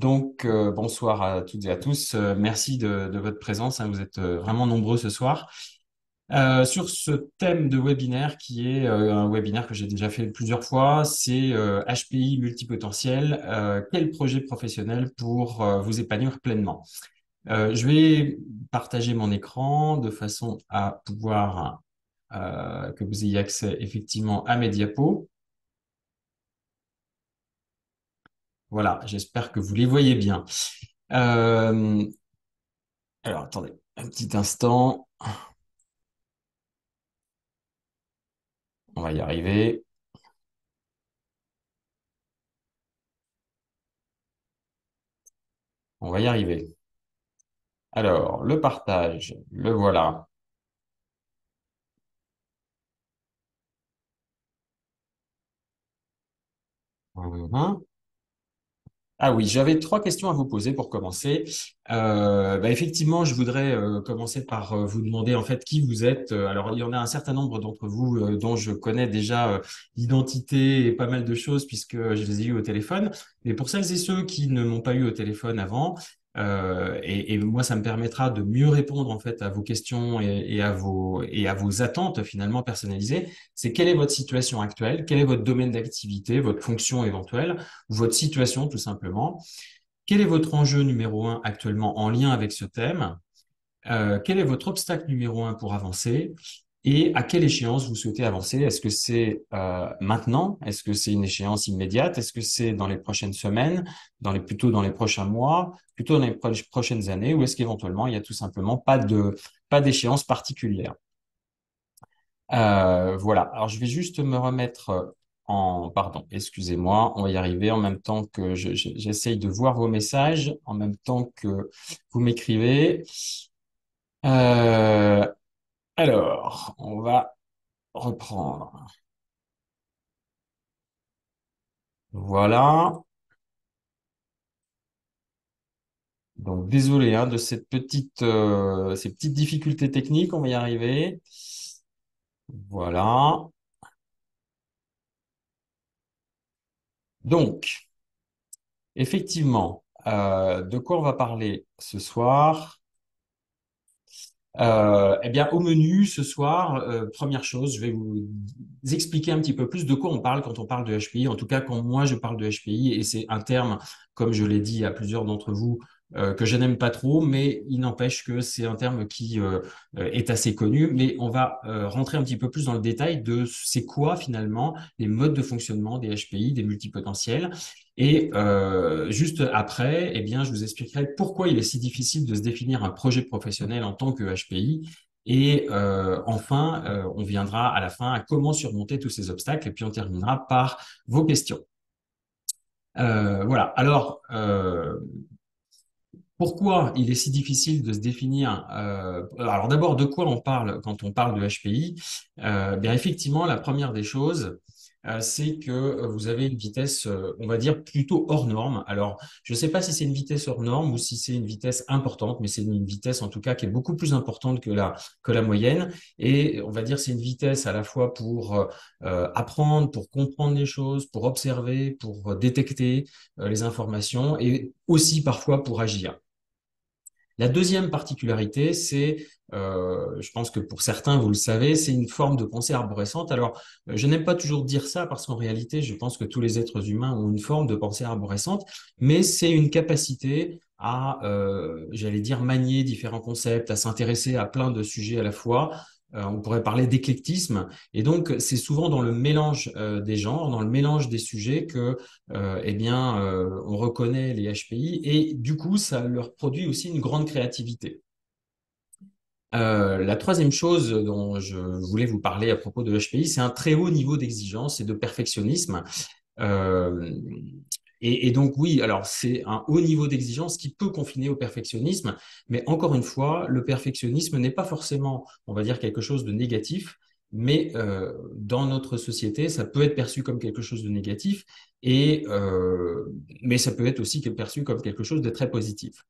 Bonsoir à toutes et à tous. Merci de votre présence, hein. Vous êtes vraiment nombreux ce soir. Sur ce thème de webinaire qui est un webinaire que j'ai déjà fait plusieurs fois, c'est HPI multipotentiel, quel projet professionnel pour vous épanouir pleinement. Je vais partager mon écran de façon à pouvoir que vous ayez accès effectivement à mes diapos. Voilà, j'espère que vous les voyez bien. Euh, alors, attendez un petit instant. On va y arriver. On va y arriver. Alors, le partage, le voilà. Mhm. Ah oui, j'avais trois questions à vous poser pour commencer. Effectivement, je voudrais commencer par vous demander en fait qui vous êtes. Alors, il y en a un certain nombre d'entre vous dont je connais déjà l'identité et pas mal de choses puisque je les ai eu au téléphone. Mais pour celles et ceux qui ne m'ont pas eu au téléphone avant, et moi, ça me permettra de mieux répondre en fait à vos questions et à vos attentes finalement personnalisées. C'est quelle est votre situation actuelle? Quel est votre domaine d'activité, votre fonction éventuelle? Votre situation tout simplement. Quel est votre enjeu numéro un actuellement en lien avec ce thème? Quel est votre obstacle numéro un pour avancer? Et à quelle échéance vous souhaitez avancer? Est-ce que c'est maintenant? Est-ce que c'est une échéance immédiate? Est-ce que c'est dans les prochaines semaines, plutôt dans les prochains mois, plutôt dans les prochaines années? Ou est-ce qu'éventuellement il y a tout simplement pas d'échéance particulière? Voilà. Alors, je vais juste me remettre pardon, excusez-moi, on va y arriver en même temps que j'essaye de voir vos messages, en même temps que vous m'écrivez. Euh, alors, on va reprendre. Voilà. Donc, désolé, hein, de ces petites difficultés techniques, on va y arriver. Voilà. Donc, effectivement, de quoi on va parler ce soir? Eh bien, au menu ce soir, première chose, je vais vous expliquer un petit peu plus de quoi on parle quand on parle de HPI. En tout cas, quand moi je parle de HPI, et c'est un terme, comme je l'ai dit à plusieurs d'entre vous, que je n'aime pas trop, mais il n'empêche que c'est un terme qui est assez connu. Mais on va rentrer un petit peu plus dans le détail de c'est quoi finalement les modes de fonctionnement des HPI, des multipotentiels. Et juste après, eh bien, je vous expliquerai pourquoi il est si difficile de se définir un projet professionnel en tant que HPI. Et enfin, on viendra à la fin à comment surmonter tous ces obstacles. Et puis, on terminera par vos questions. Voilà. Alors, pourquoi il est si difficile de se définir alors d'abord, de quoi on parle quand on parle de HPI? Bien effectivement, la première des choses, c'est que vous avez une vitesse, on va dire, plutôt hors norme. Alors, je ne sais pas si c'est une vitesse hors norme ou si c'est une vitesse importante, mais c'est une vitesse en tout cas qui est beaucoup plus importante que la moyenne. Et on va dire c'est une vitesse à la fois pour apprendre, pour comprendre les choses, pour observer, pour détecter les informations et aussi parfois pour agir. La deuxième particularité, c'est, je pense que pour certains, vous le savez, c'est une forme de pensée arborescente. Alors, je n'aime pas toujours dire ça parce qu'en réalité, je pense que tous les êtres humains ont une forme de pensée arborescente, mais c'est une capacité à, j'allais dire, manier différents concepts, à s'intéresser à plein de sujets à la fois. On pourrait parler d'éclectisme. Et donc, c'est souvent dans le mélange des genres, dans le mélange des sujets que on reconnaît les HPI et du coup, ça leur produit aussi une grande créativité. La troisième chose dont je voulais vous parler à propos de l'HPI, c'est un très haut niveau d'exigence et de perfectionnisme. Euh, et donc oui, alors c'est un haut niveau d'exigence qui peut confiner au perfectionnisme, mais encore une fois, le perfectionnisme n'est pas forcément, on va dire, quelque chose de négatif, mais dans notre société, ça peut être perçu comme quelque chose de négatif, et mais ça peut être aussi perçu comme quelque chose de très positif.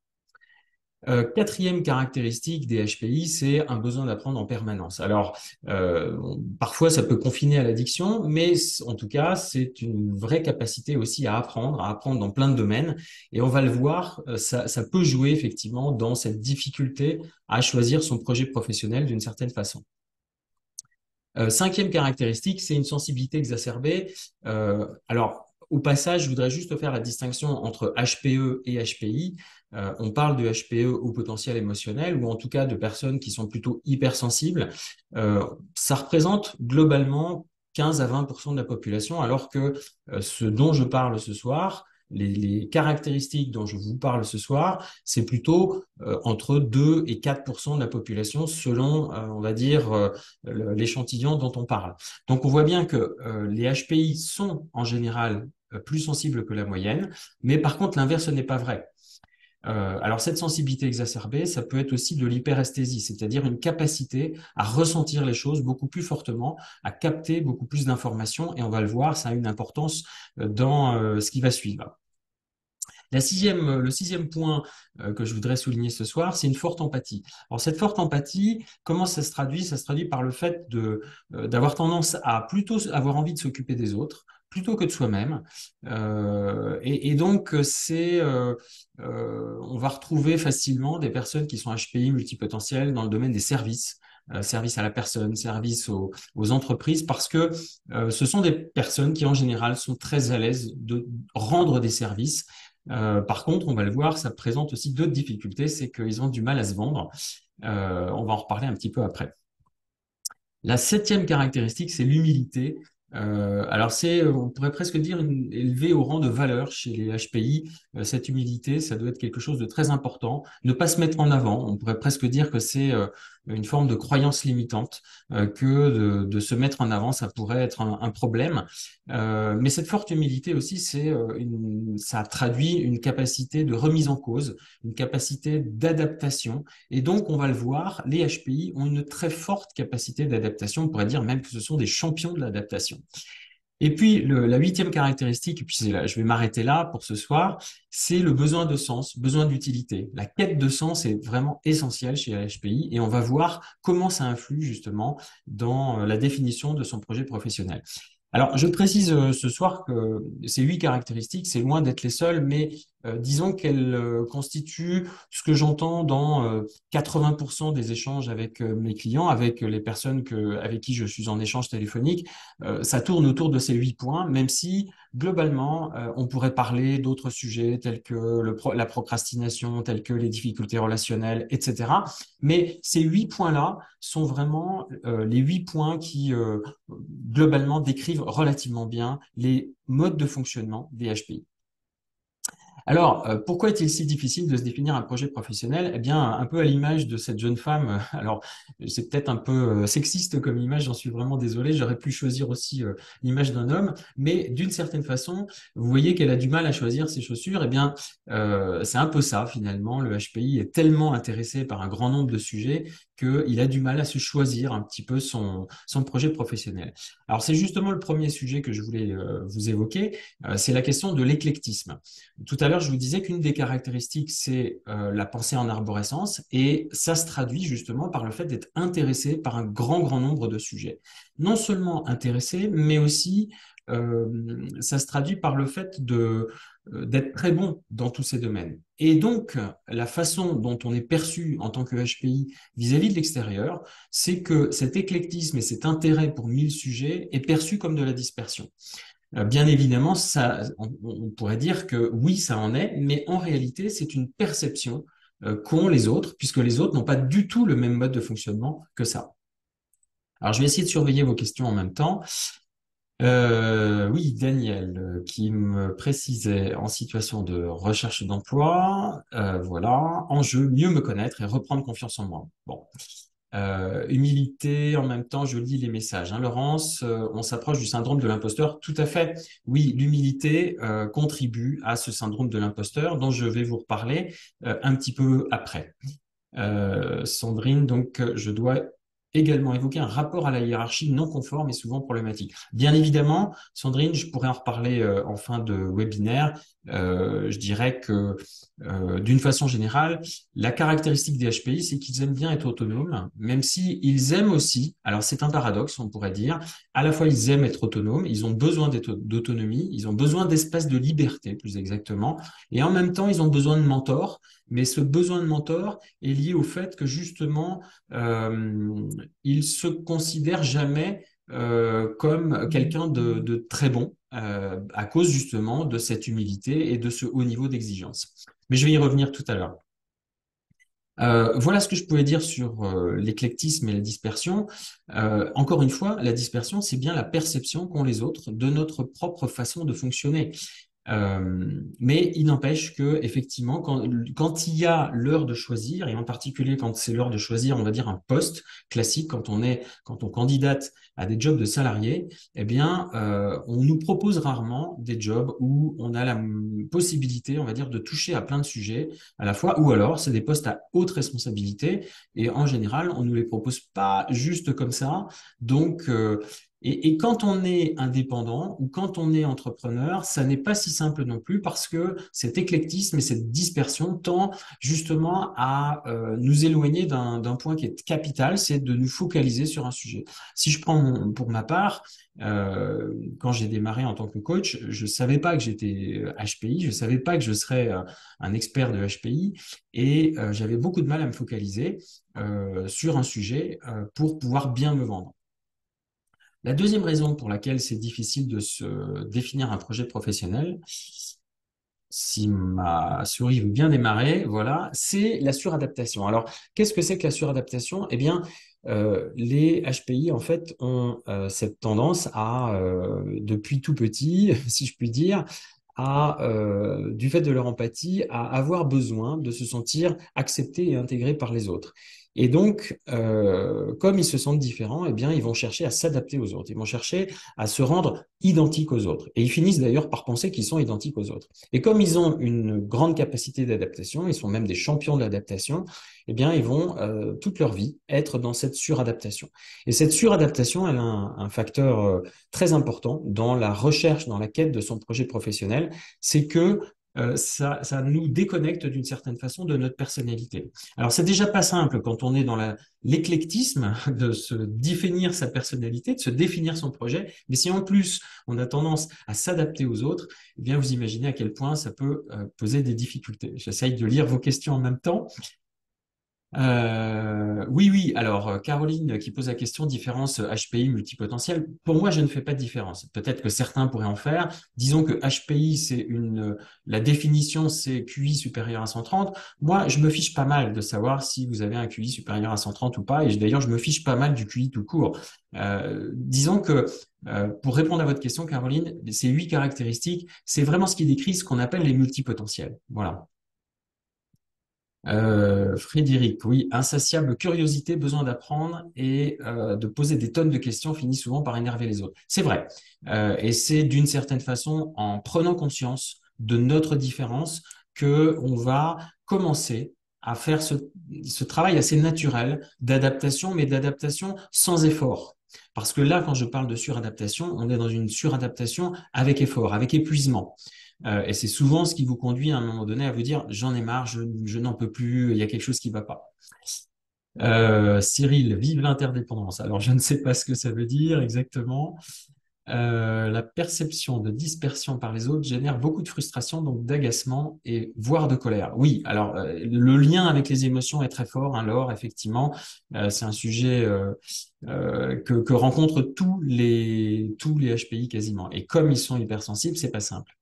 Quatrième caractéristique des HPI, c'est un besoin d'apprendre en permanence. Alors, parfois, ça peut confiner à l'addiction, mais en tout cas, c'est une vraie capacité aussi à apprendre dans plein de domaines. Et on va le voir, ça peut jouer effectivement dans cette difficulté à choisir son projet professionnel d'une certaine façon. Cinquième caractéristique, c'est une sensibilité exacerbée. Alors, au passage, je voudrais juste faire la distinction entre HPE et HPI. On parle de HPE au potentiel émotionnel, ou en tout cas de personnes qui sont plutôt hypersensibles. Ça représente globalement 15 à 20% de la population, alors que ce dont je parle ce soir, les caractéristiques dont je vous parle ce soir, c'est plutôt entre 2 et 4% de la population selon, on va dire, l'échantillon dont on parle. Donc, on voit bien que les HPI sont en général plus sensibles que la moyenne, mais par contre, l'inverse n'est pas vrai. Alors, cette sensibilité exacerbée, ça peut être aussi de l'hyperesthésie, c'est-à-dire une capacité à ressentir les choses beaucoup plus fortement, à capter beaucoup plus d'informations, et on va le voir, ça a une importance dans ce qui va suivre. Le sixième point que je voudrais souligner ce soir, c'est une forte empathie. Alors cette forte empathie, comment ça se traduit? Ça se traduit par le fait d'avoir tendance à plutôt avoir envie de s'occuper des autres plutôt que de soi-même. Et donc, on va retrouver facilement des personnes qui sont HPI multipotentielles dans le domaine des services. Service à la personne, service aux entreprises, parce que ce sont des personnes qui en général sont très à l'aise de rendre des services. Par contre, on va le voir, ça présente aussi d'autres difficultés, c'est qu'ils ont du mal à se vendre. On va en reparler un petit peu après. La septième caractéristique, c'est l'humilité. Alors on pourrait presque dire, élevé au rang de valeur chez les HPI. Cette humilité, ça doit être quelque chose de très important. Ne pas se mettre en avant, on pourrait presque dire que c'est une forme de croyance limitante, que de se mettre en avant, ça pourrait être un problème. Mais cette forte humilité aussi, ça traduit une capacité de remise en cause, une capacité d'adaptation. Et donc, on va le voir, les HPI ont une très forte capacité d'adaptation. On pourrait dire même que ce sont des champions de l'adaptation. Et puis, la huitième caractéristique, et puis je vais m'arrêter là pour ce soir, c'est le besoin de sens, besoin d'utilité. La quête de sens est vraiment essentielle chez la HPI et on va voir comment ça influe justement dans la définition de son projet professionnel. Alors, je précise ce soir que ces huit caractéristiques, c'est loin d'être les seules, mais disons qu'elles constituent ce que j'entends dans 80% des échanges avec mes clients, avec les personnes avec qui je suis en échange téléphonique. Ça tourne autour de ces 8 points, même si globalement, on pourrait parler d'autres sujets tels que la procrastination, tels que les difficultés relationnelles, etc. Mais ces 8 points-là sont vraiment les 8 points qui globalement décrivent relativement bien les modes de fonctionnement des HPI. Alors, pourquoi est-il si difficile de se définir un projet professionnel? Eh bien, un peu à l'image de cette jeune femme, alors c'est peut-être un peu sexiste comme image, j'en suis vraiment désolé, j'aurais pu choisir aussi l'image d'un homme, mais d'une certaine façon, vous voyez qu'elle a du mal à choisir ses chaussures, eh bien, c'est un peu ça finalement, le HPI est tellement intéressé par un grand nombre de sujets qu'il a du mal à se choisir un petit peu son projet professionnel. Alors, c'est justement le premier sujet que je voulais vous évoquer, c'est la question de l'éclectisme. Tout à l'heure, je vous disais qu'une des caractéristiques, c'est la pensée en arborescence, et ça se traduit justement par le fait d'être intéressé par un grand nombre de sujets. Non seulement intéressé, mais aussi ça se traduit par le fait d'être très bon dans tous ces domaines. Et donc, la façon dont on est perçu en tant que HPI vis-à-vis de l'extérieur, c'est que cet éclectisme et cet intérêt pour 1000 sujets est perçu comme de la dispersion. Bien évidemment, on pourrait dire que oui, ça en est, mais en réalité, c'est une perception qu'ont les autres, puisque les autres n'ont pas du tout le même mode de fonctionnement que ça. Alors, je vais essayer de surveiller vos questions en même temps. Oui, Daniel, qui me précisait en situation de recherche d'emploi, voilà, enjeu, mieux me connaître et reprendre confiance en moi. Bon. Humilité, en même temps, je lis les messages. Hein. Laurence, on s'approche du syndrome de l'imposteur. Tout à fait. Oui, l'humilité contribue à ce syndrome de l'imposteur dont je vais vous reparler un petit peu après. Sandrine, donc je dois également évoqué un rapport à la hiérarchie non conforme et souvent problématique. Bien évidemment, Sandrine, je pourrais en reparler en fin de webinaire. Je dirais que d'une façon générale, la caractéristique des HPI, c'est qu'ils aiment bien être autonomes, même si ils aiment aussi, alors c'est un paradoxe, on pourrait dire, à la fois ils aiment être autonomes, ils ont besoin d'autonomie, ils ont besoin d'espace de liberté, plus exactement, et en même temps, ils ont besoin de mentors, mais ce besoin de mentor est lié au fait que justement, ils se considèrent jamais comme quelqu'un de très bon, à cause justement de cette humilité et de ce haut niveau d'exigence. Mais je vais y revenir tout à l'heure. Voilà ce que je pouvais dire sur l'éclectisme et la dispersion. Encore une fois, la dispersion, c'est bien la perception qu'ont les autres de notre propre façon de fonctionner. Mais il n'empêche que effectivement, quand il y a l'heure de choisir, et en particulier quand c'est l'heure de choisir, on va dire un poste classique, quand on candidate à des jobs de salariés, eh bien, on nous propose rarement des jobs où on a la possibilité, on va dire, de toucher à plein de sujets à la fois, ou alors c'est des postes à haute responsabilité, et en général, on nous les propose pas juste comme ça. Donc, et quand on est indépendant ou quand on est entrepreneur, ça n'est pas si simple non plus parce que cet éclectisme et cette dispersion tend justement à nous éloigner d'un point qui est capital, c'est de nous focaliser sur un sujet. Si je prends pour ma part, quand j'ai démarré en tant que coach, je savais pas que j'étais HPI, je savais pas que je serais un expert de HPI et j'avais beaucoup de mal à me focaliser sur un sujet pour pouvoir bien me vendre. La deuxième raison pour laquelle c'est difficile de se définir un projet professionnel, si ma souris veut bien démarrer, voilà, c'est la suradaptation. Alors, qu'est-ce que c'est que la suradaptation? Eh bien, les HPI, en fait, ont cette tendance à, depuis tout petit, si je puis dire, du fait de leur empathie, à avoir besoin de se sentir acceptés et intégrés par les autres. Et donc, comme ils se sentent différents, eh bien, ils vont chercher à s'adapter aux autres. Ils vont chercher à se rendre identiques aux autres. Et ils finissent d'ailleurs par penser qu'ils sont identiques aux autres. Et comme ils ont une grande capacité d'adaptation, ils sont même des champions de l'adaptation, eh bien, ils vont toute leur vie être dans cette suradaptation. Et cette suradaptation, elle a un facteur très important dans la recherche, dans la quête de son projet professionnel, c'est que ça nous déconnecte d'une certaine façon de notre personnalité. Alors, c'est déjà pas simple quand on est dans l'éclectisme de se définir sa personnalité, de se définir son projet, mais si en plus on a tendance à s'adapter aux autres, eh bien, vous imaginez à quel point ça peut poser des difficultés. J'essaye de lire vos questions en même temps. Oui, oui. Alors, Caroline qui pose la question, différence HPI multipotentiel. Pour moi, je ne fais pas de différence. Peut-être que certains pourraient en faire. Disons que HPI, la définition, c'est QI supérieur à 130. Moi, je me fiche pas mal de savoir si vous avez un QI supérieur à 130 ou pas. Et d'ailleurs, je me fiche pas mal du QI tout court. Disons que pour répondre à votre question, Caroline, ces 8 caractéristiques, c'est vraiment ce qui décrit ce qu'on appelle les multipotentiels. Voilà. Frédéric, oui, insatiable curiosité, besoin d'apprendre et de poser des tonnes de questions finit souvent par énerver les autres. C'est vrai. Et c'est d'une certaine façon en prenant conscience de notre différence que on va commencer à faire ce travail assez naturel d'adaptation, mais d'adaptation sans effort. Parce que là, quand je parle de suradaptation, on est dans une suradaptation avec effort, avec épuisement. Et c'est souvent ce qui vous conduit à un moment donné à vous dire, j'en ai marre, je n'en peux plus, il y a quelque chose qui ne va pas. Cyril, vive l'interdépendance. Alors, je ne sais pas ce que ça veut dire exactement. La perception de dispersion par les autres génère beaucoup de frustration, donc d'agacement et voire de colère. Oui, alors le lien avec les émotions est très fort, hein, Laure, effectivement. C'est un sujet que rencontrent tous les HPI quasiment. Et comme ils sont hypersensibles, c'est pas simple.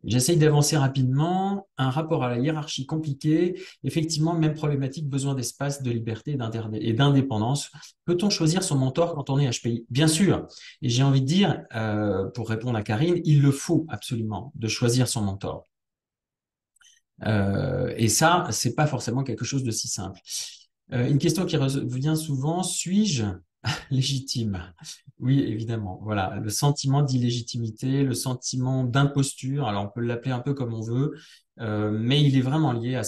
J'essaye d'avancer rapidement. Un rapport à la hiérarchie compliqué. Effectivement, même problématique, besoin d'espace, de liberté et d'indépendance. Peut-on choisir son mentor quand on est HPI? Bien sûr. Et j'ai envie de dire, pour répondre à Karine, il le faut absolument de choisir son mentor. Et ça, c'est pas forcément quelque chose de si simple. Une question qui revient souvent, suis-je Légitime. Oui, évidemment. Voilà, le sentiment d'illégitimité, le sentiment d'imposture. Alors, on peut l'appeler un peu comme on veut, mais il est vraiment lié à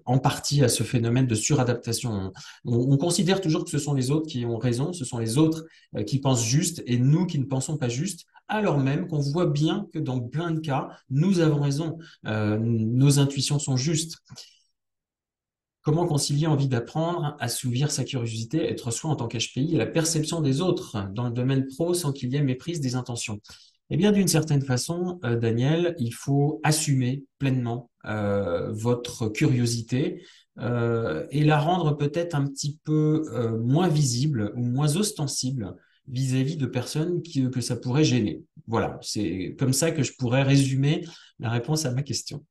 en partie à ce phénomène de suradaptation. On considère toujours que ce sont les autres qui ont raison, ce sont les autres qui pensent juste et nous qui ne pensons pas juste, alors même qu'on voit bien que dans plein de cas, nous avons raison. Nos intuitions sont justes. Comment concilier envie d'apprendre, assouvir sa curiosité, être soi en tant qu'HPI et la perception des autres dans le domaine pro sans qu'il y ait méprise des intentions? Eh bien, d'une certaine façon, Daniel, il faut assumer pleinement votre curiosité et la rendre peut-être un petit peu moins visible ou moins ostensible vis-à-vis de personnes que ça pourrait gêner. Voilà, c'est comme ça que je pourrais résumer la réponse à ma question.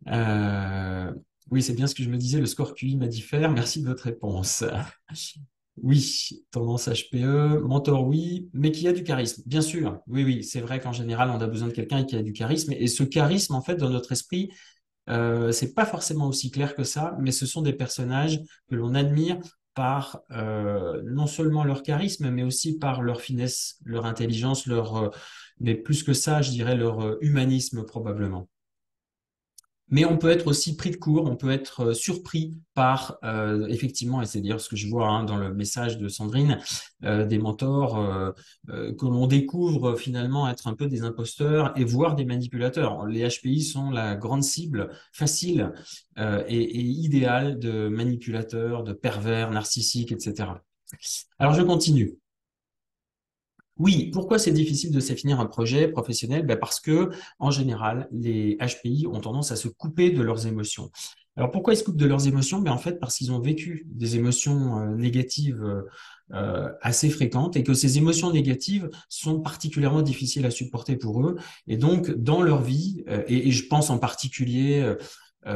Euh, oui, c'est bien ce que je me disais, le score QI m'a dit faire. Merci de votre réponse. Oui, tendance HPE, mentor, oui, mais qui a du charisme. Bien sûr, oui, oui, c'est vrai qu'en général, on a besoin de quelqu'un qui a du charisme. Et ce charisme, en fait, dans notre esprit, c'est pas forcément aussi clair que ça, mais ce sont des personnages que l'on admire par non seulement leur charisme, mais aussi par leur finesse, leur intelligence, mais plus que ça, je dirais leur humanisme probablement. Mais on peut être aussi pris de court, on peut être surpris par, effectivement, et c'est d'ailleurs ce que je vois hein, dans le message de Sandrine, des mentors que l'on découvre finalement être un peu des imposteurs et voire des manipulateurs. Les HPI sont la grande cible facile et idéale de manipulateurs, de pervers, narcissiques, etc. Alors je continue. Oui, pourquoi c'est difficile de définir un projet professionnel? Ben parce que, en général, les HPI ont tendance à se couper de leurs émotions. Alors pourquoi ils se coupent de leurs émotions? Ben en fait, parce qu'ils ont vécu des émotions négatives assez fréquentes et que ces émotions négatives sont particulièrement difficiles à supporter pour eux. Et donc, dans leur vie, et je pense en particulier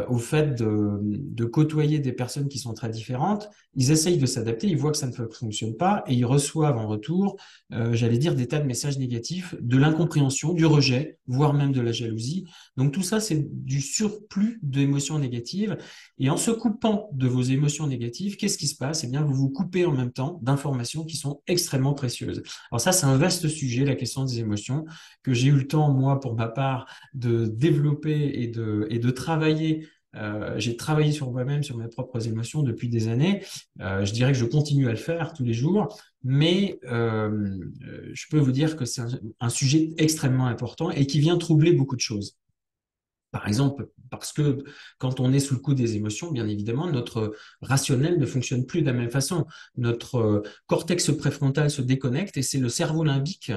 au fait de côtoyer des personnes qui sont très différentes, ils essayent de s'adapter, ils voient que ça ne fonctionne pas et ils reçoivent en retour, j'allais dire, des tas de messages négatifs, de l'incompréhension, du rejet, voire même de la jalousie. Donc tout ça, c'est du surplus d'émotions négatives. Et en se coupant de vos émotions négatives, qu'est-ce qui se passe? Eh bien, vous vous coupez en même temps d'informations qui sont extrêmement précieuses. Alors ça, c'est un vaste sujet, la question des émotions, que j'ai eu le temps, moi, pour ma part, de développer et de travailler. J'ai travaillé sur moi-même, sur mes propres émotions depuis des années. Je dirais que je continue à le faire tous les jours, mais je peux vous dire que c'est un sujet extrêmement important et qui vient troubler beaucoup de choses. Par exemple, parce que quand on est sous le coup des émotions, bien évidemment, notre rationnel ne fonctionne plus de la même façon. Notre cortex préfrontal se déconnecte et c'est le cerveau limbique,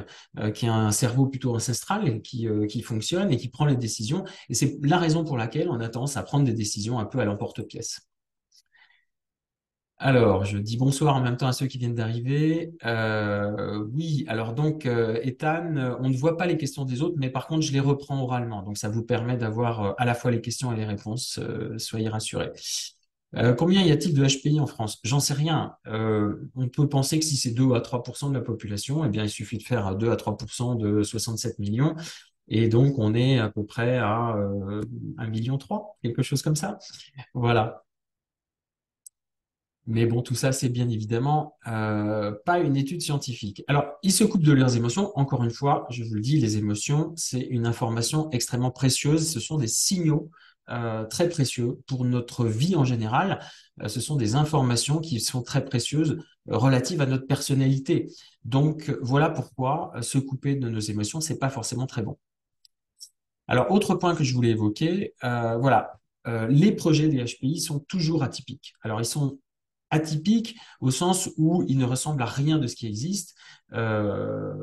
qui est un cerveau plutôt ancestral et qui fonctionne et qui prend les décisions. Et c'est la raison pour laquelle on a tendance à prendre des décisions un peu à l'emporte-pièce. Alors, je dis bonsoir en même temps à ceux qui viennent d'arriver. Oui, alors donc, Ethan, on ne voit pas les questions des autres, mais par contre, je les reprends oralement. Donc, ça vous permet d'avoir à la fois les questions et les réponses. Soyez rassurés. Combien y a-t-il de HPI en France? J'en sais rien. On peut penser que si c'est 2 à 3 de la population, eh bien, il suffit de faire 2 à 3 de 67 millions. Et donc, on est à peu près à 1,3 million, quelque chose comme ça. Voilà. Mais bon, tout ça, c'est bien évidemment pas une étude scientifique. Alors, ils se coupent de leurs émotions. Encore une fois, je vous le dis, les émotions, c'est une information extrêmement précieuse. Ce sont des signaux très précieux pour notre vie en général. Ce sont des informations qui sont très précieuses relatives à notre personnalité. Donc, voilà pourquoi se couper de nos émotions, c'est pas forcément très bon. Alors, autre point que je voulais évoquer, voilà, les projets des HPI sont toujours atypiques. Alors, ils sont atypiques au sens où ils ne ressemblent à rien de ce qui existe. Euh,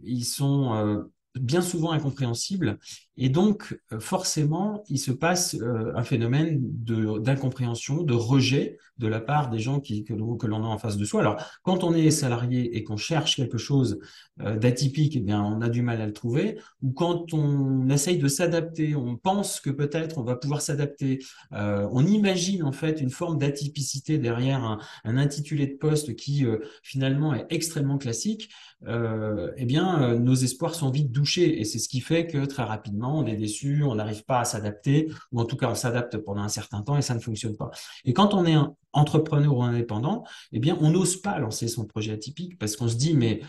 Ils sont bien souvent incompréhensibles et donc forcément il se passe un phénomène d'incompréhension, de rejet de la part des gens que l'on a en face de soi. Alors quand on est salarié et qu'on cherche quelque chose d'atypique, eh bien on a du mal à le trouver. Ou quand on essaye de s'adapter, on pense que peut-être on va pouvoir s'adapter, on imagine en fait une forme d'atypicité derrière un intitulé de poste qui finalement est extrêmement classique, eh bien nos espoirs sont vite douchés et c'est ce qui fait que très rapidement temps, on est déçu, on n'arrive pas à s'adapter, ou en tout cas on s'adapte pendant un certain temps et ça ne fonctionne pas. Et quand on est un entrepreneur ou indépendant, eh bien on n'ose pas lancer son projet atypique parce qu'on se dit mais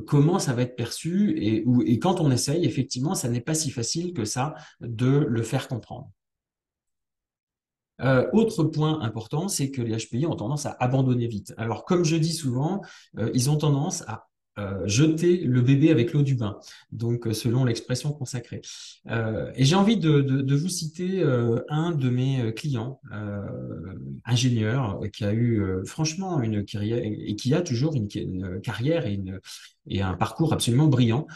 comment ça va être perçu et quand on essaye, effectivement, ça n'est pas si facile que ça de le faire comprendre. Autre point important, c'est que les HPI ont tendance à abandonner vite. Alors, comme je dis souvent, ils ont tendance à jeter le bébé avec l'eau du bain, donc selon l'expression consacrée. Et j'ai envie de vous citer un de mes clients, ingénieur, qui a eu franchement une carrière et qui a toujours une carrière et un parcours absolument brillant.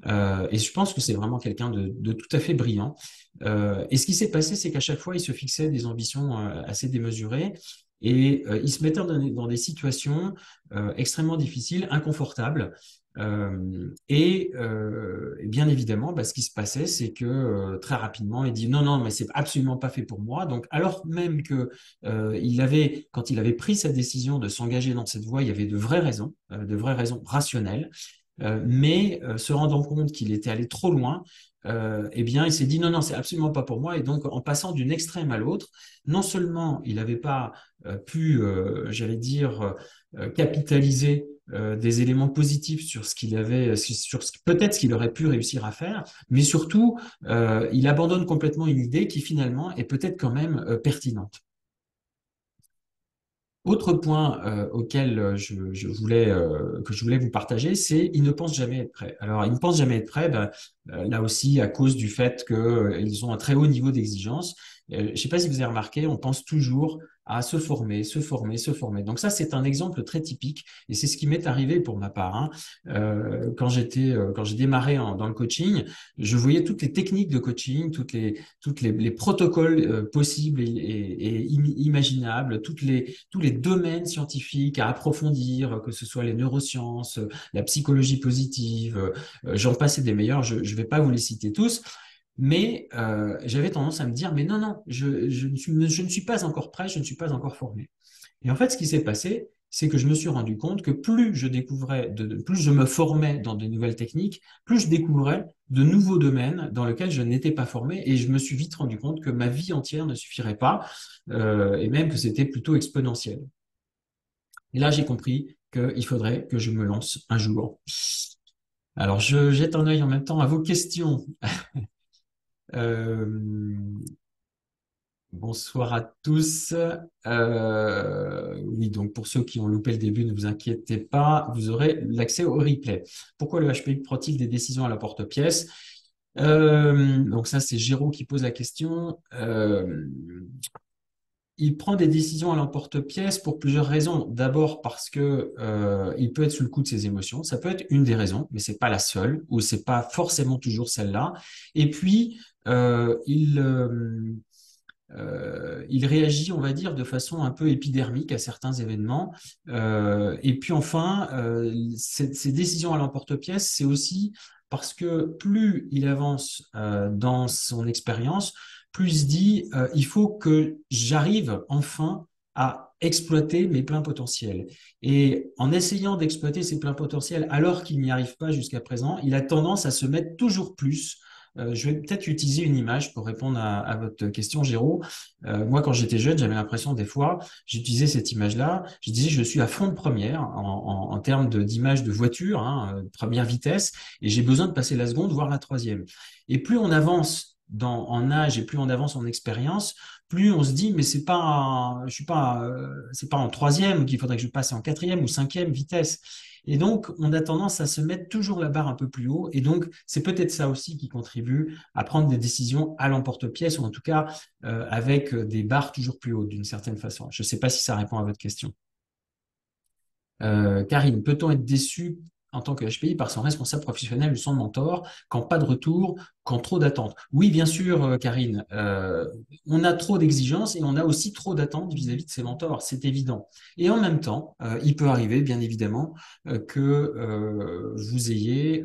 Et je pense que c'est vraiment quelqu'un de tout à fait brillant. Et ce qui s'est passé, c'est qu'à chaque fois, il se fixait des ambitions assez démesurées et il se mettait dans des situations extrêmement difficiles, inconfortables. Et bien évidemment, bah, ce qui se passait, c'est que très rapidement, il dit non, non, mais c'est absolument pas fait pour moi. Donc, alors même que quand il avait pris sa décision de s'engager dans cette voie, il y avait de vraies raisons rationnelles. Mais se rendant compte qu'il était allé trop loin, eh bien, il s'est dit non, non, c'est absolument pas pour moi. Et donc, en passant d'une extrême à l'autre, non seulement il n'avait pas pu, j'allais dire, capitaliser des éléments positifs sur ce qu'il avait, peut-être ce qu'il aurait pu réussir à faire, mais surtout, il abandonne complètement une idée qui finalement est peut-être quand même pertinente. Autre point auquel que je voulais vous partager, c'est ils ne pensent jamais être prêts. Alors, ils ne pensent jamais être prêts, ben, là aussi à cause du fait qu'ils ont un très haut niveau d'exigence. Je ne sais pas si vous avez remarqué, on pense toujours à se former, se former, se former. Donc ça, c'est un exemple très typique et c'est ce qui m'est arrivé pour ma part. Hein. Quand j'ai démarré dans le coaching, je voyais toutes les techniques de coaching, les protocoles possibles et imaginables, tous les domaines scientifiques à approfondir, que ce soit les neurosciences, la psychologie positive, j'en passe et des meilleurs, je ne vais pas vous les citer tous, mais j'avais tendance à me dire, mais non, non, je ne suis pas encore prêt, je ne suis pas encore formé. Et en fait, ce qui s'est passé, c'est que je me suis rendu compte que plus je découvrais, plus je me formais dans de nouvelles techniques, plus je découvrais de nouveaux domaines dans lesquels je n'étais pas formé et je me suis vite rendu compte que ma vie entière ne suffirait pas et même que c'était plutôt exponentiel. Et là, j'ai compris qu'il faudrait que je me lance un jour. Alors, je jette un œil en même temps à vos questions. Euh, Bonsoir à tous. Oui, donc pour ceux qui ont loupé le début, ne vous inquiétez pas, vous aurez l'accès au replay. Pourquoi le HPI prend-il des décisions à la porte-pièce? Donc ça, c'est Géraud qui pose la question. Il prend des décisions à l'emporte-pièce pour plusieurs raisons. D'abord parce que il peut être sous le coup de ses émotions. Ça peut être une des raisons, mais c'est pas la seule, ou c'est pas forcément toujours celle-là. Et puis il réagit, on va dire, de façon un peu épidermique à certains événements. Et puis enfin, ces décisions à l'emporte-pièce, c'est aussi parce que plus il avance dans son expérience, plus il se dit, il faut que j'arrive enfin à exploiter mes pleins potentiels. Et en essayant d'exploiter ses pleins potentiels alors qu'il n'y arrive pas jusqu'à présent, il a tendance à se mettre toujours plus je vais peut-être utiliser une image pour répondre à votre question, Géraud. Moi, quand j'étais jeune, j'avais l'impression des fois, j'utilisais cette image-là, je disais je suis à fond de première en termes d'image de voiture, hein, première vitesse, et j'ai besoin de passer la seconde, voire la troisième. Et plus on avance en âge et plus on avance en expérience, plus on se dit mais je suis pas, c'est pas en troisième qu'il faudrait que je passe en quatrième ou cinquième vitesse. Et donc, on a tendance à se mettre toujours la barre un peu plus haut. Et donc, c'est peut-être ça aussi qui contribue à prendre des décisions à l'emporte-pièce, ou en tout cas avec des barres toujours plus hautes d'une certaine façon. Je ne sais pas si ça répond à votre question. Karine, peut-on être déçu en tant que HPI par son responsable professionnel ou son mentor quand pas de retour, quand trop d'attentes? Oui, bien sûr, Karine. On a trop d'exigences et on a aussi trop d'attentes vis-à-vis de ses mentors, c'est évident. Et en même temps, il peut arriver, bien évidemment, que vous ayez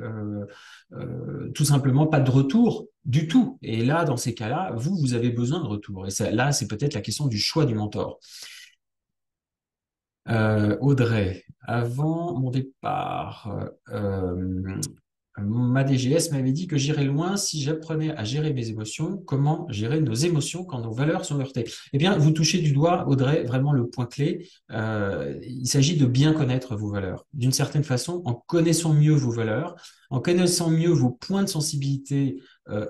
tout simplement pas de retour du tout. Et là, dans ces cas-là, vous avez besoin de retour. Et là, c'est peut-être la question du choix du mentor. Audrey, avant mon départ, Ma DGS m'avait dit que j'irais loin si j'apprenais à gérer mes émotions, comment gérer nos émotions quand nos valeurs sont heurtées. Eh bien, vous touchez du doigt, Audrey, vraiment le point clé. Il s'agit de bien connaître vos valeurs. D'une certaine façon, en connaissant mieux vos valeurs, en connaissant mieux vos points de sensibilité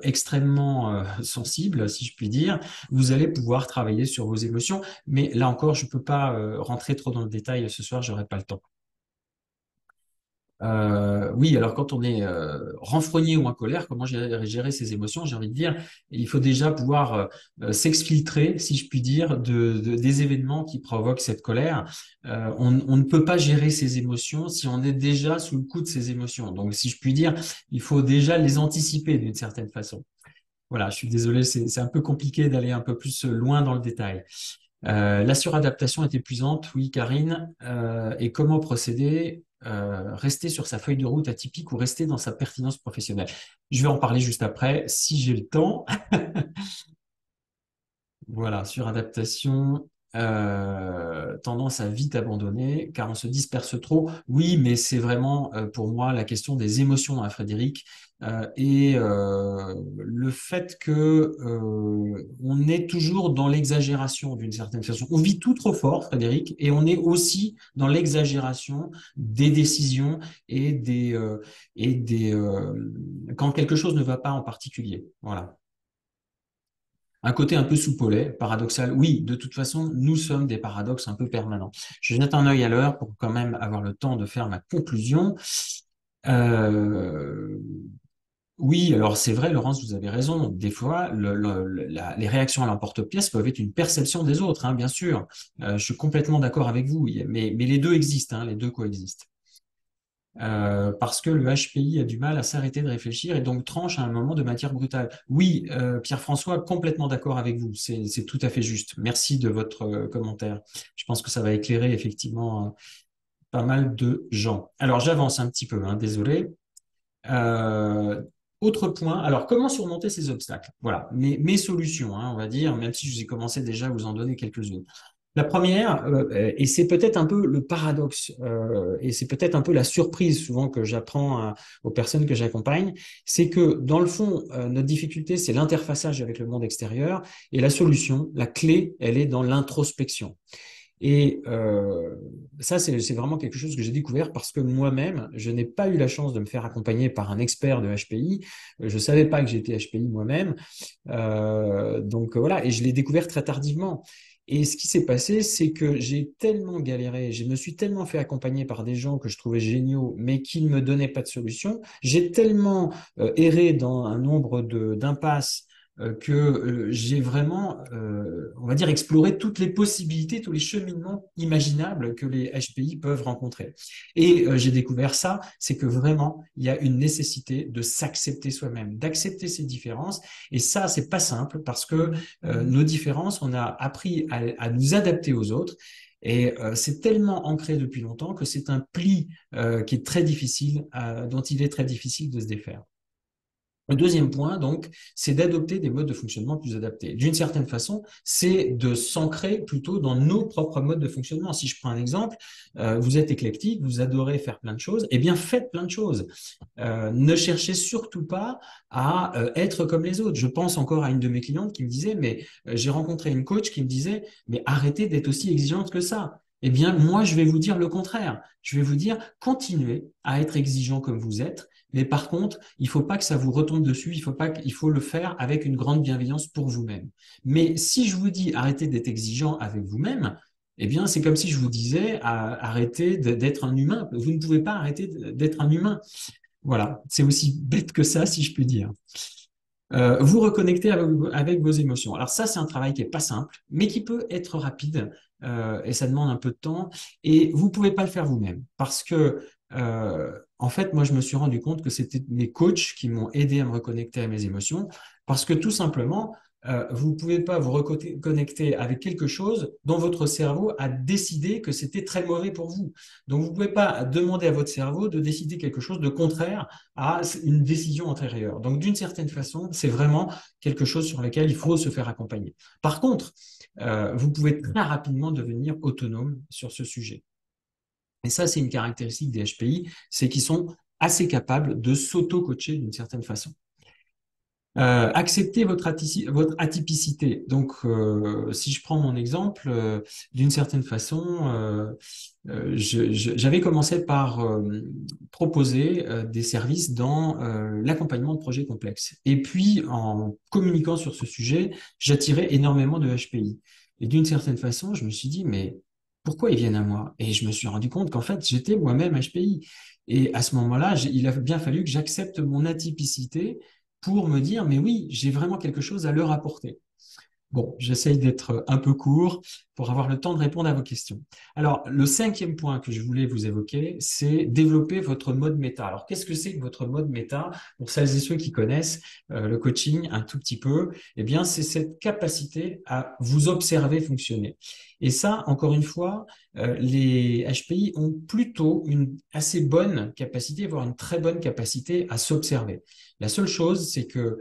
extrêmement sensibles, si je puis dire, vous allez pouvoir travailler sur vos émotions. Mais là encore, je ne peux pas rentrer trop dans le détail ce soir, j'aurai pas le temps. Oui, alors quand on est renfrogné ou en colère, comment gérer ses émotions? J'ai envie de dire, il faut déjà pouvoir s'exfiltrer, si je puis dire, des événements qui provoquent cette colère. On ne peut pas gérer ses émotions si on est déjà sous le coup de ses émotions. Donc, si je puis dire, il faut déjà les anticiper d'une certaine façon. Voilà, je suis désolé, c'est un peu compliqué d'aller un peu plus loin dans le détail. La suradaptation est épuisante, oui, Karine. Et comment procéder? Rester sur sa feuille de route atypique ou rester dans sa pertinence professionnelle. Je vais en parler juste après, si j'ai le temps. Voilà, suradaptation, tendance à vite abandonner, car on se disperse trop. Oui, mais c'est vraiment pour moi la question des émotions, hein, Frédéric, et le fait que on est toujours dans l'exagération d'une certaine façon. On vit tout trop fort, Frédéric, et on est aussi dans l'exagération des décisions et des quand quelque chose ne va pas en particulier. Voilà. Un côté un peu soupolé, paradoxal. Oui, de toute façon, nous sommes des paradoxes un peu permanents. Je jette un œil à l'heure pour quand même avoir le temps de faire ma conclusion. Euh, oui, alors c'est vrai, Laurence, vous avez raison. Des fois, les réactions à l'emporte-pièce peuvent être une perception des autres, hein, bien sûr. Je suis complètement d'accord avec vous, mais les deux existent, hein, les deux coexistent. Parce que le HPI a du mal à s'arrêter de réfléchir et donc tranche à un moment de matière brutale. Oui, Pierre-François, complètement d'accord avec vous, c'est tout à fait juste. Merci de votre commentaire. Je pense que ça va éclairer effectivement pas mal de gens. Alors j'avance un petit peu, hein, désolé. Euh, Autre point, alors comment surmonter ces obstacles? Voilà, mes solutions, hein, on va dire, même si je vous ai commencé déjà à vous en donner quelques-unes. La première, et c'est peut-être un peu le paradoxe, et c'est peut-être un peu la surprise souvent que j'apprends aux personnes que j'accompagne, c'est que dans le fond, notre difficulté, c'est l'interfaçage avec le monde extérieur, et la solution, la clé, elle est dans l'introspection. Et ça, c'est vraiment quelque chose que j'ai découvert parce que moi-même, je n'ai pas eu la chance de me faire accompagner par un expert de HPI. Je ne savais pas que j'étais HPI moi-même. Donc voilà, et je l'ai découvert très tardivement. Et ce qui s'est passé, c'est que j'ai tellement galéré, je me suis tellement fait accompagner par des gens que je trouvais géniaux, mais qui ne me donnaient pas de solution. J'ai tellement erré dans un nombre d'impasses que j'ai vraiment, on va dire, exploré toutes les possibilités, tous les cheminements imaginables que les HPI peuvent rencontrer. Et j'ai découvert ça, c'est que vraiment, il y a une nécessité de s'accepter soi-même, d'accepter ses différences. Et ça, c'est pas simple parce que nos différences, on a appris à nous adapter aux autres. Et c'est tellement ancré depuis longtemps que c'est un pli qui est très difficile, dont il est très difficile de se défaire. Le deuxième point, donc, c'est d'adopter des modes de fonctionnement plus adaptés. D'une certaine façon, c'est de s'ancrer plutôt dans nos propres modes de fonctionnement. Si je prends un exemple, vous êtes éclectique, vous adorez faire plein de choses, eh bien, faites plein de choses. Ne cherchez surtout pas à être comme les autres. Je pense encore à une de mes clientes qui me disait, mais j'ai rencontré une coach qui me disait, mais arrêtez d'être aussi exigeante que ça. Eh bien, moi, je vais vous dire le contraire. Je vais vous dire, continuez à être exigeant comme vous êtes, mais par contre, il faut pas que ça vous retombe dessus. Il faut le faire avec une grande bienveillance pour vous-même. Mais si je vous dis arrêtez d'être exigeant avec vous-même, eh bien, c'est comme si je vous disais arrêtez d'être un humain. Vous ne pouvez pas arrêter d'être un humain. Voilà, c'est aussi bête que ça, si je puis dire. Vous reconnecter avec vos émotions. Alors ça, c'est un travail qui est pas simple, mais qui peut être rapide et ça demande un peu de temps. Et vous pouvez pas le faire vous-même parce que en fait, moi, je me suis rendu compte que c'était mes coachs qui m'ont aidé à me reconnecter à mes émotions parce que tout simplement, vous pouvez pas vous reconnecter avec quelque chose dont votre cerveau a décidé que c'était très mauvais pour vous. Donc, vous pouvez pas demander à votre cerveau de décider quelque chose de contraire à une décision antérieure. Donc, d'une certaine façon, c'est vraiment quelque chose sur lequel il faut se faire accompagner. Par contre, vous pouvez très rapidement devenir autonome sur ce sujet. Et ça, c'est une caractéristique des HPI, c'est qu'ils sont assez capable de s'auto-coacher d'une certaine façon. Accepter votre atypicité. Donc, si je prends mon exemple, d'une certaine façon, j'avais commencé par proposer des services dans l'accompagnement de projets complexes. Et puis, en communiquant sur ce sujet, j'attirais énormément de HPI. Et d'une certaine façon, je me suis dit, mais pourquoi ils viennent à moi? Et je me suis rendu compte qu'en fait, j'étais moi-même HPI. Et à ce moment-là, il a bien fallu que j'accepte mon atypicité pour me dire, mais oui, j'ai vraiment quelque chose à leur apporter. Bon, j'essaye d'être un peu court pour avoir le temps de répondre à vos questions. Alors, le cinquième point que je voulais vous évoquer, c'est développer votre mode méta. Alors, qu'est-ce que c'est que votre mode méta? Pour celles et ceux qui connaissent le coaching un tout petit peu, eh bien, c'est cette capacité à vous observer fonctionner. Et ça, encore une fois, les HPI ont plutôt une assez bonne capacité, voire une très bonne capacité à s'observer. La seule chose, c'est que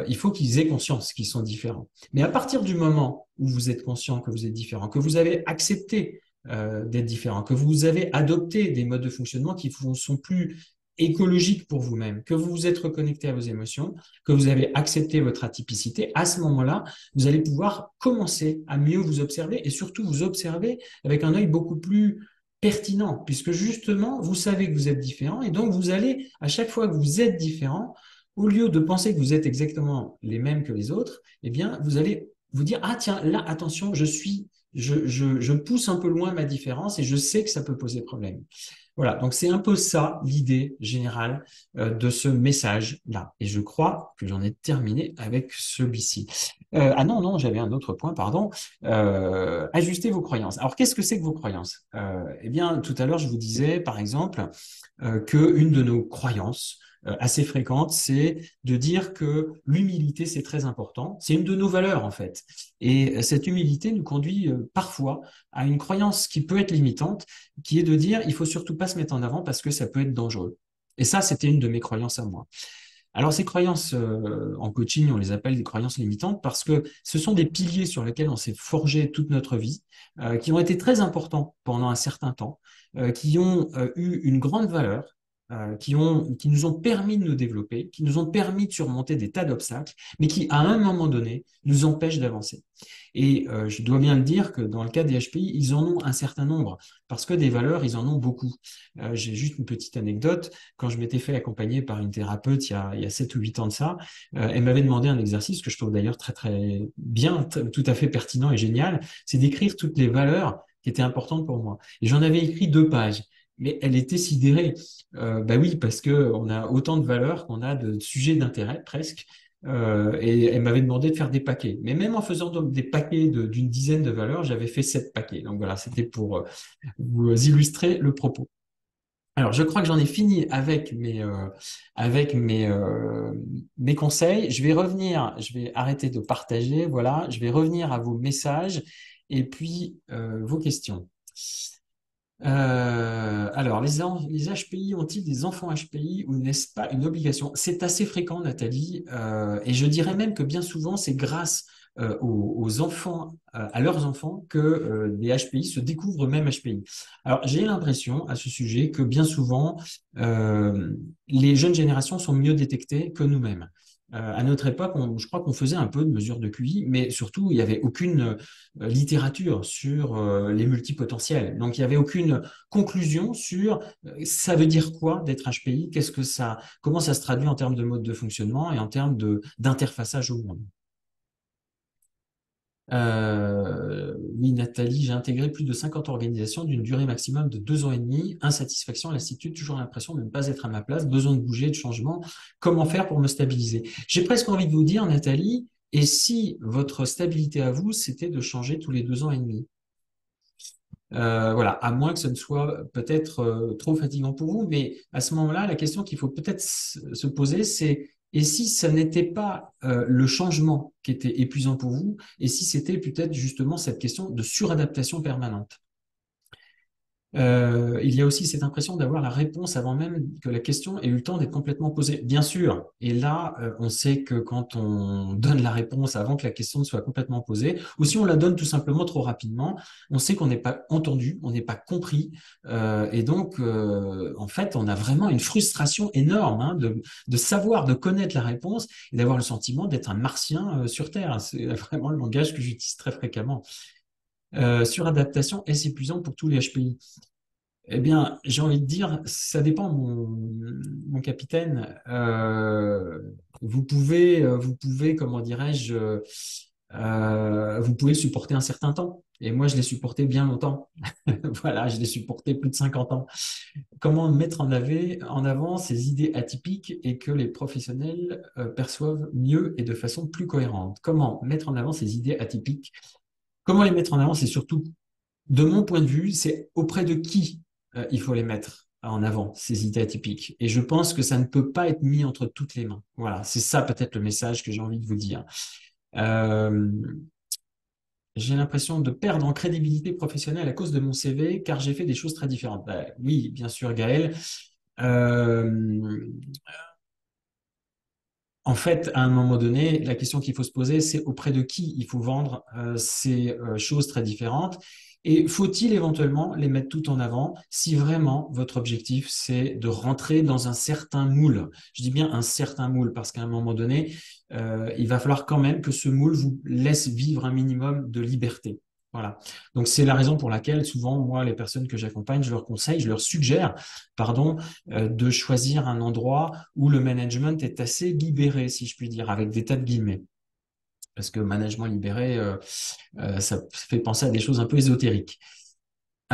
il faut qu'ils aient conscience qu'ils sont différents. Mais à partir du moment où vous êtes conscient que vous êtes différent, que vous avez accepté d'être différent, que vous avez adopté des modes de fonctionnement qui sont plus écologiques pour vous-même, que vous vous êtes reconnecté à vos émotions, que vous avez accepté votre atypicité, à ce moment-là, vous allez pouvoir commencer à mieux vous observer et surtout vous observer avec un œil beaucoup plus pertinent, puisque justement, vous savez que vous êtes différent et donc vous allez, à chaque fois que vous êtes différent, au lieu de penser que vous êtes exactement les mêmes que les autres, eh bien, vous allez vous dire, ah tiens, là, attention, je pousse un peu loin ma différence et je sais que ça peut poser problème. Voilà, donc c'est un peu ça l'idée générale de ce message-là. Et je crois que j'en ai terminé avec celui-ci. Ah non, non, j'avais un autre point, pardon. Ajuster vos croyances. Alors, qu'est-ce que c'est que vos croyances? Eh bien, tout à l'heure, je vous disais, par exemple, qu'une de nos croyances assez fréquente, c'est de dire que l'humilité, c'est très important. C'est une de nos valeurs, en fait. Et cette humilité nous conduit parfois à une croyance qui peut être limitante, qui est de dire, il faut surtout pas se mettre en avant parce que ça peut être dangereux. Et ça, c'était une de mes croyances à moi. Alors, ces croyances en coaching, on les appelle des croyances limitantes parce que ce sont des piliers sur lesquels on s'est forgé toute notre vie, qui ont été très importants pendant un certain temps, qui ont eu une grande valeur, qui nous ont permis de nous développer, qui nous ont permis de surmonter des tas d'obstacles, mais qui, à un moment donné, nous empêchent d'avancer. Et je dois bien le dire que dans le cas des HPI, ils en ont un certain nombre, parce que des valeurs, ils en ont beaucoup. J'ai juste une petite anecdote. Quand je m'étais fait accompagner par une thérapeute il y a 7 ou 8 ans de ça, elle m'avait demandé un exercice que je trouve d'ailleurs très très bien, tout à fait pertinent et génial, c'est d'écrire toutes les valeurs qui étaient importantes pour moi. Et j'en avais écrit 2 pages. Mais elle était sidérée. Bah oui, parce que on a autant de valeurs qu'on a de sujets d'intérêt presque. Et elle m'avait demandé de faire des paquets. Mais même en faisant donc des paquets d'une dizaine de valeurs, j'avais fait 7 paquets. Donc voilà, c'était pour vous illustrer le propos. Alors, je crois que j'en ai fini avec mes conseils. Je vais revenir, je vais arrêter de partager. Voilà, je vais revenir à vos messages et puis vos questions. Alors, les HPI ont-ils des enfants HPI ou n'est-ce pas une obligation? C'est assez fréquent, Nathalie, et je dirais même que bien souvent, c'est grâce aux enfants, à leurs enfants, que les HPI se découvrent eux-mêmes HPI. Alors, j'ai l'impression à ce sujet que bien souvent, euh, les jeunes générations sont mieux détectées que nous-mêmes. À notre époque, je crois qu'on faisait un peu de mesure de QI, mais surtout, il n'y avait aucune littérature sur les multipotentiels. Donc, il n'y avait aucune conclusion sur ça veut dire quoi d'être HPI, comment ça se traduit en termes de mode de fonctionnement et en termes d'interfaçage au monde. Oui, Nathalie, j'ai intégré plus de 50 organisations d'une durée maximum de 2 ans et demi. Insatisfaction, lassitude, toujours l'impression de ne pas être à ma place, besoin de bouger, de changement. Comment faire pour me stabiliser? J'ai presque envie de vous dire, Nathalie, et si votre stabilité à vous, c'était de changer tous les 2 ans et demi? Voilà, à moins que ce ne soit peut-être trop fatigant pour vous, mais à ce moment-là, la question qu'il faut peut-être se poser, c'est et si ça n'était pas le changement qui était épuisant pour vous, et si c'était peut-être justement cette question de suradaptation permanente? Il y a aussi cette impression d'avoir la réponse avant même que la question ait eu le temps d'être complètement posée. Bien sûr, et là, on sait que quand on donne la réponse avant que la question ne soit complètement posée, ou si on la donne tout simplement trop rapidement, on sait qu'on n'est pas entendu, on n'est pas compris, et donc, en fait, on a vraiment une frustration énorme hein, de savoir, de connaître la réponse et d'avoir le sentiment d'être un martien sur Terre. C'est vraiment le langage que j'utilise très fréquemment. Suradaptation, est-ce épuisant pour tous les HPI? Eh bien, j'ai envie de dire, ça dépend, mon capitaine. Vous pouvez, comment dirais-je, vous pouvez le supporter un certain temps. Et moi, je l'ai supporté bien longtemps. Voilà, je l'ai supporté plus de 50 ans. Comment mettre en avant ces idées atypiques et que les professionnels perçoivent mieux et de façon plus cohérente? Comment mettre en avant ces idées atypiques? Comment les mettre en avant? C'est surtout de mon point de vue, c'est auprès de qui il faut les mettre en avant, ces idées atypiques. Et je pense que ça ne peut pas être mis entre toutes les mains. Voilà, c'est ça peut-être le message que j'ai envie de vous dire. Euh, j'ai l'impression de perdre en crédibilité professionnelle à cause de mon CV, car j'ai fait des choses très différentes. Oui, bien sûr, Gaël. Euh, En fait, à un moment donné, la question qu'il faut se poser, c'est auprès de qui il faut vendre ces choses très différentes. Et faut-il éventuellement les mettre tout en avant si vraiment votre objectif, c'est de rentrer dans un certain moule? Je dis bien un certain moule parce qu'à un moment donné, il va falloir quand même que ce moule vous laisse vivre un minimum de liberté. Voilà. Donc c'est la raison pour laquelle souvent, moi, les personnes que j'accompagne, je leur conseille, je leur suggère, pardon, de choisir un endroit où le management est assez libéré, si je puis dire, avec des tas de guillemets. Parce que management libéré, ça fait penser à des choses un peu ésotériques.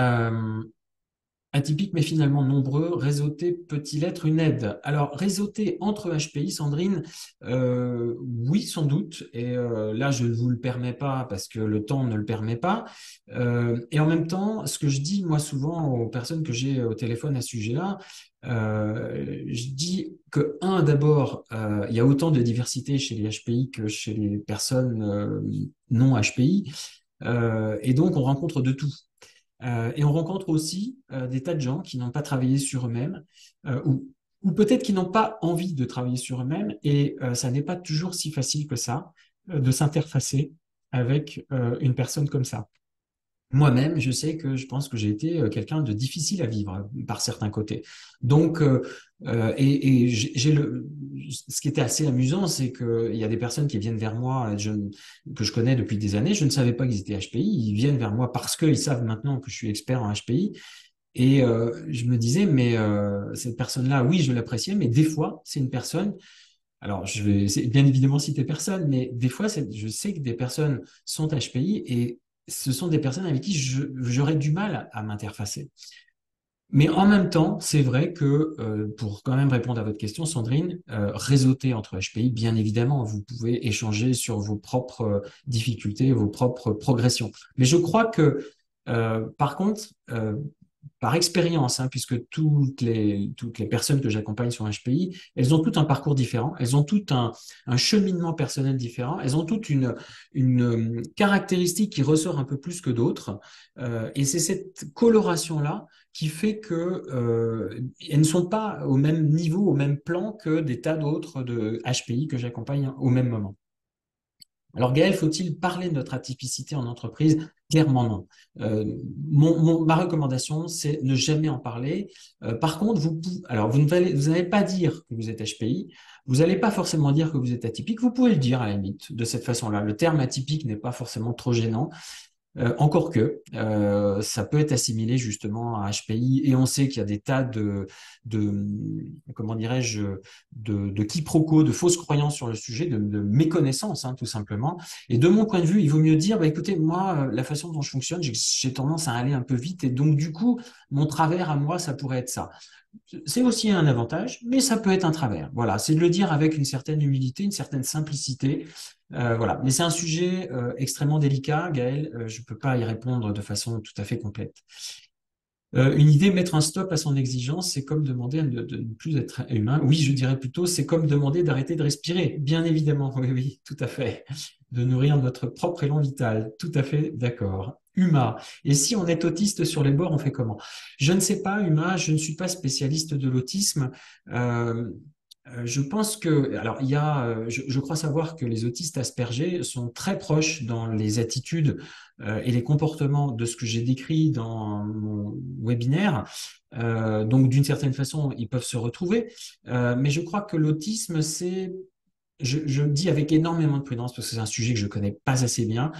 Euh, Atypique mais finalement nombreux, réseauter peut-il être une aide? Alors, réseauter entre HPI, Sandrine, oui, sans doute. Et là, je ne vous le permets pas parce que le temps ne le permet pas. Et en même temps, ce que je dis, moi, souvent aux personnes que j'ai au téléphone à ce sujet-là, je dis que, un, d'abord, il y a autant de diversité chez les HPI que chez les personnes non HPI. Et donc, on rencontre de tout. Et on rencontre aussi des tas de gens qui n'ont pas travaillé sur eux-mêmes ou peut-être qui n'ont pas envie de travailler sur eux-mêmes et ça n'est pas toujours si facile que ça de s'interfacer avec une personne comme ça. Moi-même, je sais que je pense que j'ai été quelqu'un de difficile à vivre par certains côtés. Donc, et ce qui était assez amusant, c'est qu'il y a des personnes qui viennent vers moi, que je connais depuis des années, je ne savais pas qu'ils étaient HPI, ils viennent vers moi parce qu'ils savent maintenant que je suis expert en HPI. Et je me disais, mais cette personne-là, oui, je l'appréciais, mais des fois, c'est une personne alors, je vais bien évidemment citer personne, mais des fois, je sais que des personnes sont HPI et ce sont des personnes avec qui j'aurais du mal à m'interfacer. Mais en même temps, c'est vrai que pour quand même répondre à votre question, Sandrine, réseauter entre HPI, bien évidemment, vous pouvez échanger sur vos propres difficultés, vos propres progressions. Mais je crois que, par contre, par expérience, hein, puisque toutes les personnes que j'accompagne sur HPI, elles ont tout un parcours différent, elles ont tout un cheminement personnel différent, elles ont toutes une caractéristique qui ressort un peu plus que d'autres. Et c'est cette coloration-là qui fait que elles ne sont pas au même niveau, au même plan que des tas d'autres de HPI que j'accompagne au même moment. Alors Gaël, faut-il parler de notre atypicité en entreprise? Clairement non. Ma recommandation, c'est ne jamais en parler. Par contre, alors vous n'allez pas dire que vous êtes HPI, vous n'allez pas forcément dire que vous êtes atypique, vous pouvez le dire à la limite de cette façon-là. Le terme atypique n'est pas forcément trop gênant. Encore que ça peut être assimilé justement à HPI et on sait qu'il y a des tas de comment dirais-je de quiproquos, de fausses croyances sur le sujet, de méconnaissances hein, tout simplement. Et de mon point de vue, il vaut mieux dire bah, écoutez, moi, la façon dont je fonctionne, j'ai tendance à aller un peu vite et donc du coup, mon travers à moi, ça pourrait être ça. C'est aussi un avantage, mais ça peut être un travers. Voilà, c'est de le dire avec une certaine humilité, une certaine simplicité. Voilà, mais c'est un sujet extrêmement délicat, Gaël. Je ne peux pas y répondre de façon tout à fait complète. Une idée, mettre un stop à son exigence, c'est comme demander de ne plus être humain. Oui, je dirais plutôt, c'est comme demander d'arrêter de respirer. Bien évidemment, oui, oui, tout à fait. De nourrir notre propre élan vital. Tout à fait d'accord. Uma. Et si on est autiste sur les bords, on fait comment? Je ne sais pas, Uma, je ne suis pas spécialiste de l'autisme. Euh, je pense que, alors il y a, je crois savoir que les autistes Asperger sont très proches dans les attitudes et les comportements de ce que j'ai décrit dans mon webinaire. Donc d'une certaine façon, ils peuvent se retrouver. Mais je crois que l'autisme, je le dis avec énormément de prudence parce que c'est un sujet que je connais pas assez bien.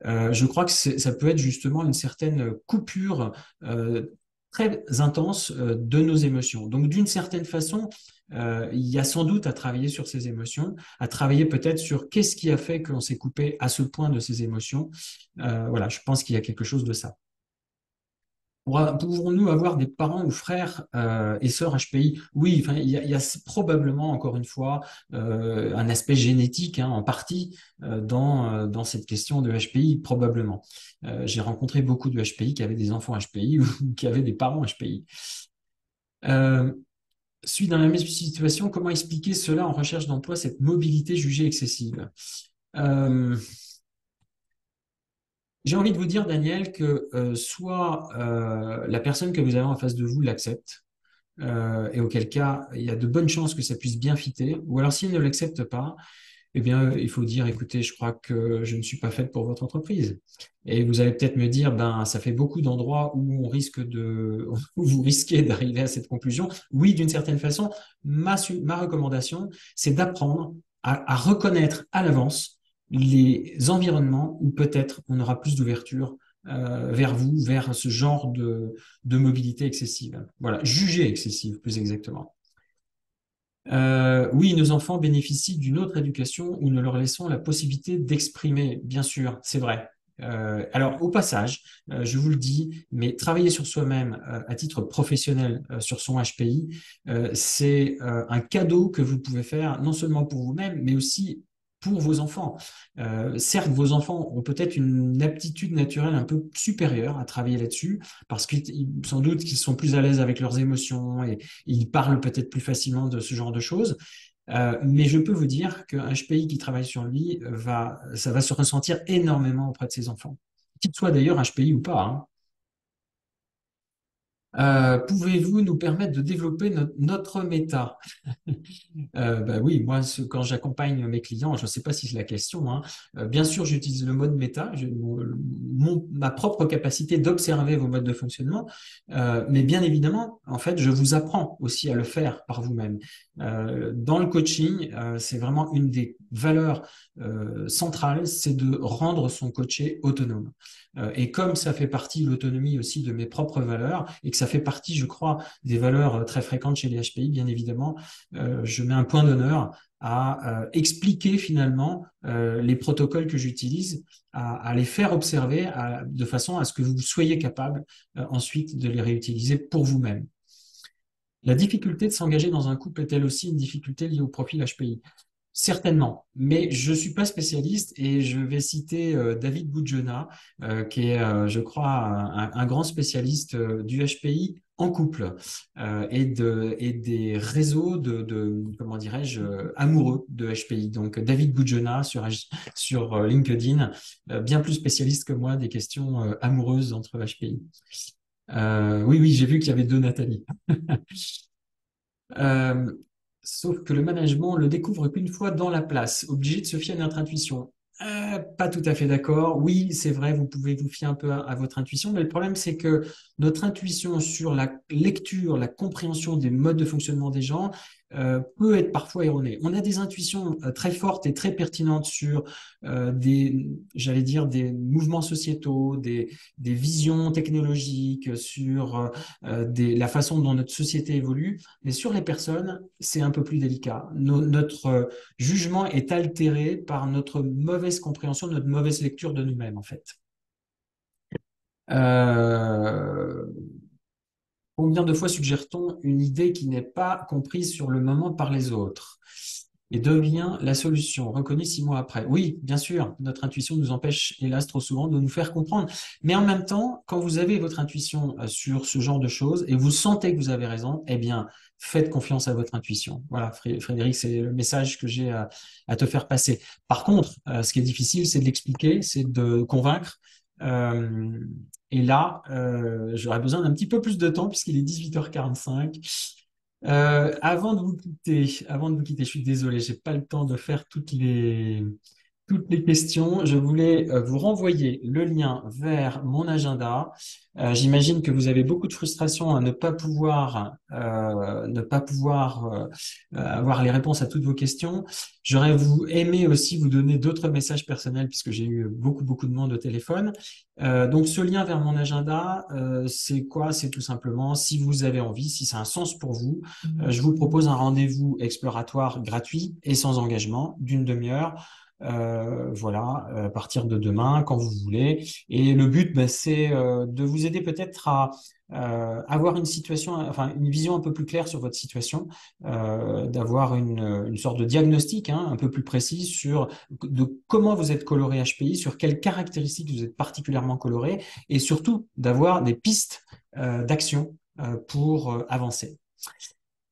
Je crois que ça peut être justement une certaine coupure euh, très intense de nos émotions. Donc, d'une certaine façon, il y a sans doute à travailler sur ces émotions, à travailler peut-être sur qu'est-ce qui a fait qu'on s'est coupé à ce point de ces émotions. Voilà, je pense qu'il y a quelque chose de ça. Pouvons-nous avoir des parents ou frères et sœurs HPI? Oui, enfin, il y a probablement, encore une fois, un aspect génétique hein, en partie dans cette question de HPI, probablement. J'ai rencontré beaucoup de HPI qui avaient des enfants HPI ou qui avaient des parents HPI. Euh, Suis dans la même situation, comment expliquer cela en recherche d'emploi, cette mobilité jugée excessive? Euh, J'ai envie de vous dire, Daniel, que soit la personne que vous avez en face de vous l'accepte, et auquel cas, il y a de bonnes chances que ça puisse bien fitter. Ou alors, s'il ne l'accepte pas, eh bien, il faut dire, écoutez, je crois que je ne suis pas faite pour votre entreprise. Et vous allez peut-être me dire, ben, ça fait beaucoup d'endroits où on risque où vous risquez d'arriver à cette conclusion. Oui, d'une certaine façon, ma recommandation, c'est d'apprendre à reconnaître à l'avance les environnements où peut-être on aura plus d'ouverture vers vous, vers ce genre de mobilité excessive. Voilà, jugée excessive, plus exactement. Oui, nos enfants bénéficient d'une autre éducation où nous leur laissons la possibilité d'exprimer, bien sûr, c'est vrai. Alors, au passage, je vous le dis, mais travailler sur soi-même à titre professionnel sur son HPI, c'est un cadeau que vous pouvez faire non seulement pour vous-même, mais aussi pour vos enfants. Certes, vos enfants ont peut-être une aptitude naturelle un peu supérieure à travailler là-dessus, parce qu'ils, sans doute qu'ils sont plus à l'aise avec leurs émotions et ils parlent peut-être plus facilement de ce genre de choses. Mais je peux vous dire qu'un HPI qui travaille sur lui ça va se ressentir énormément auprès de ses enfants, qu'il soit d'ailleurs HPI ou pas. Hein. Pouvez-vous nous permettre de développer notre méta? Bah oui, moi, quand j'accompagne mes clients, je ne sais pas si c'est la question, hein, bien sûr, j'utilise le mode méta, ma propre capacité d'observer vos modes de fonctionnement, mais bien évidemment, en fait, je vous apprends aussi à le faire par vous-même. Dans le coaching, c'est vraiment une des valeurs centrales, c'est de rendre son coaché autonome. Et comme ça fait partie, l'autonomie aussi de mes propres valeurs, et que ça fait partie, je crois, des valeurs très fréquentes chez les HPI, bien évidemment, je mets un point d'honneur à expliquer finalement les protocoles que j'utilise, à les faire observer de façon à ce que vous soyez capable ensuite de les réutiliser pour vous-même. La difficulté de s'engager dans un couple est-elle aussi une difficulté liée au profil HPI? Certainement, mais je ne suis pas spécialiste et je vais citer David Boudjona, qui est, je crois, un grand spécialiste du HPI en couple et des réseaux comment dirais-je, amoureux de HPI. Donc, David Boudjona sur LinkedIn, bien plus spécialiste que moi des questions amoureuses entre HPI. Oui, oui, j'ai vu qu'il y avait deux Nathalie. Euh, Sauf que le management le découvre qu'une fois dans la place, obligé de se fier à notre intuition. Pas tout à fait d'accord. Oui, c'est vrai, vous pouvez vous fier un peu à votre intuition, mais le problème, c'est que notre intuition sur la lecture, la compréhension des modes de fonctionnement des gens peut être parfois erronée. On a des intuitions très fortes et très pertinentes sur j'allais dire, des mouvements sociétaux, des visions technologiques, sur la façon dont notre société évolue. Mais sur les personnes, c'est un peu plus délicat. Notre jugement est altéré par notre mauvaise compréhension, notre mauvaise lecture de nous-mêmes, en fait. Euh, Combien de fois suggère-t-on une idée qui n'est pas comprise sur le moment par les autres et devient la solution, reconnue 6 mois après? Oui, bien sûr, notre intuition nous empêche, hélas, trop souvent de nous faire comprendre. Mais en même temps, quand vous avez votre intuition sur ce genre de choses et vous sentez que vous avez raison, eh bien, faites confiance à votre intuition. Voilà, Frédéric, c'est le message que j'ai à te faire passer. Par contre, ce qui est difficile, c'est de l'expliquer, c'est de convaincre. Euh, et là, j'aurais besoin d'un petit peu plus de temps puisqu'il est 18h45. Avant de vous quitter, je suis désolé, j'ai pas le temps de faire toutes les questions. Je voulais vous renvoyer le lien vers mon agenda. J'imagine que vous avez beaucoup de frustration à ne pas pouvoir avoir les réponses à toutes vos questions. Aimé aussi vous donner d'autres messages personnels puisque j'ai eu beaucoup, beaucoup de monde au téléphone. Donc, ce lien vers mon agenda, c'est quoi? C'est tout simplement, si vous avez envie, si c'est un sens pour vous, je vous propose un rendez-vous exploratoire gratuit et sans engagement d'une demi-heure. Voilà, à partir de demain, quand vous voulez. Et le but, ben, c'est de vous aider peut-être à avoir une situation, enfin une vision un peu plus claire sur votre situation, d'avoir une sorte de diagnostic hein, un peu plus précis sur de comment vous êtes coloré HPI, sur quelles caractéristiques vous êtes particulièrement coloré, et surtout d'avoir des pistes d'action pour avancer.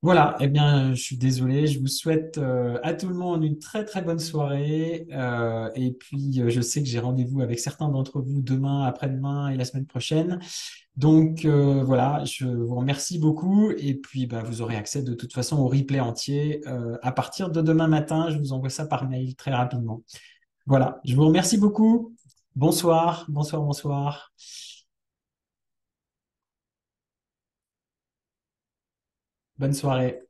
Voilà, eh bien, je suis désolé, je vous souhaite à tout le monde une très très bonne soirée. Et puis, je sais que j'ai rendez-vous avec certains d'entre vous demain, après-demain et la semaine prochaine. Donc, voilà, je vous remercie beaucoup. Et puis, bah, vous aurez accès de toute façon au replay entier à partir de demain matin. Je vous envoie ça par mail très rapidement. Voilà, je vous remercie beaucoup. Bonsoir, bonsoir, bonsoir. Bonne soirée.